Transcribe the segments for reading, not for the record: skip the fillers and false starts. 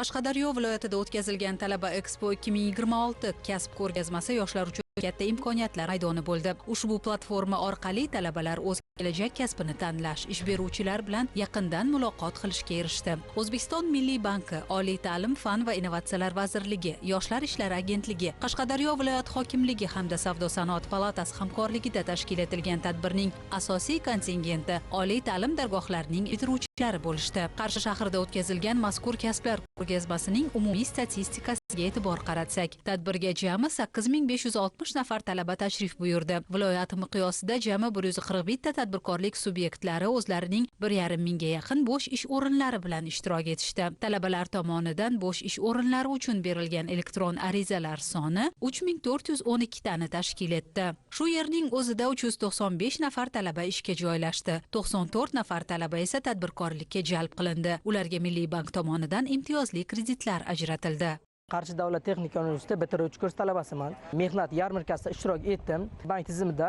Qashqadaryo viloyatida o'tkazilgan Talaba Expo 2026 kasb ko'rgazmasi yoshlar uchun katta imkoniyatlar maydoni bo'ldi. Ushbu platforma orqali talabalar o'z kelajak kasbini tanlash, ish beruvchilar bilan yaqindan muloqot qilishga erishdi. O'zbekiston Milliy banki, Oliy ta'lim, fan va innovatsiyalar vazirligi, Yoshlar ishlari agentligi, Qashqadaryo viloyat hokimligi hamda Savdo-sanoat palatasi hamkorligida tashkil etilgan tadbirning asosiy kontingenti oliy ta'lim dargohlarining bitiruvchilari bo'lishdi. Qarshi shahrida o'tkazilgan mazkur kasblar ko'rgazmasining umumiy statistikasiga e'tibor qaratsak, tadbirga jami 8560 nafar talaba tashrif buyurdi. Viloyat miqyosida jami 141 ta tadbirkorlik subyektlari o'zlarining 1,5 mingga yaqin bo'sh ish o'rinlari bilan ishtirok etishdi. Talabalar tomonidan bo'sh ish o'rinlari uchun berilgan elektron arizalar soni 3412 tani tashkil etdi. Shu yerning o'zida 395 nafar talaba ishga joylashdi. 94 nafar talaba esa tadbirkorlikka jalb qilindi. Ularga Milliy bank tomonidan imtiyozli kreditlar ajratildi. Qarshi davlat texnika universiteti bitiruvchi kurs talabasiman. Mehnat yarmarkasida ishtirok etdim. Bank tizimida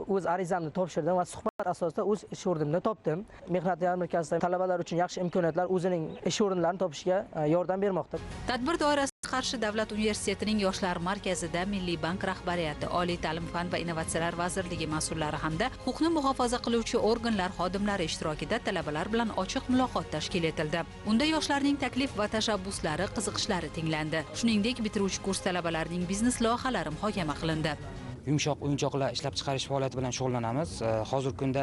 o'z arizamni topshirdim va suhbat asosida o'z ish o'rnimni topdim. Mehnat yarmarkasida talabalar uchun yaxshi imkoniyatlar, o'zining ish o'rinlarini topishiga yordam bermoqda. Tadbir doirasida Qarshi davlat universitetining yoshlar markazida Milliy bank rahbariyati, Oliy ta'lim, fan va innovatsiyalar vazirligi mas'ullari hamda huquqni muhofaza qiluvchi organlar xodimlari ishtirokida talabalar bilan ochiq muloqot tashkil etildi. Unda yoshlarning taklif va tashabbuslari, qiziqishlari tinglandi. Shuningdek, bitiruvchi kurs talabalarining biznes loyihalari muhokama qilindi. Yumshoq o'yinchoqlar ishlab chiqarish faoliyati bilan shug'ullanamiz. Hozirgi kunda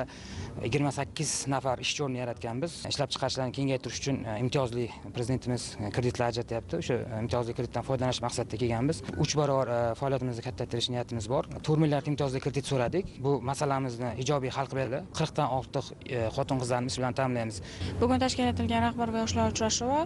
28 nafar ishchi o'rni yaratganmiz. Ishlab chiqarishlarni kengaytirish uchun imtiyozli prezidentimiz kreditlar ajratyapti. O'sha imtiyozli kreditdan foydalanish maqsadida kelganmiz. 3 barobar faoliyatimizni kattaytirish niyatimiz bor. 4 milliard imtiyozli kredit so'radik. Bu masalamizni ijobiy hal qilib berdi. 40 dan ortiq xotin-qizlarni ish bilan ta'minlaymiz. Bugun tashkil etilgan rahbar va yoshlar uchrashuvi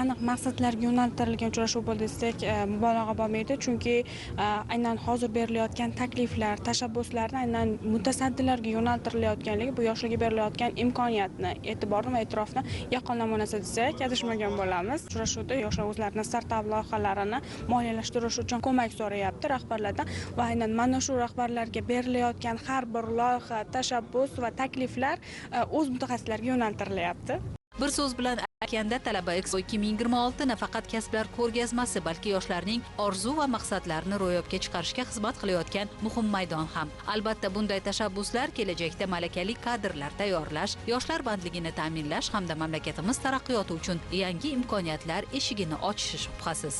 aniq maqsadlarga yo'naltirilgan uchrashuv bo'ldi desak mubolag'a bo'lmaydi, chunki aynan hozir berilayotgan takliflar, tashabbuslarni aynan mutasaddilarga yo'naltirilayotganligi bu yoshlarga berilayotgan imkoniyatni, e'tiborni va e'tirofni yaqqol namunasi desak adashmagan bo'lamiz. Uchrashuvda yoshlar o'zlarining startap loyihalarini moliyalashtirish uchun ko'mak so'rayapti rahbarlardan va aynan mana shu rahbarlarga berilayotgan har bir loyiha, tashabbus va takliflar o'z mutaxassislariga yo'naltirilyapti. Bir so'z bilan aytganda, Talaba Expo 2026 nafaqat kasblar ko'rgazmasi, balki yoshlarning orzu va maqsadlarini ro'yobga chiqarishga xizmat qilayotgan muhim maydon ham. Albatta, bunday tashabbuslar kelajakda malakali kadrlar tayyorlash, yoshlar bandligini ta'minlash hamda mamlakatimiz taraqqiyoti uchun yangi imkoniyatlar eshigini ochishi shubhasiz.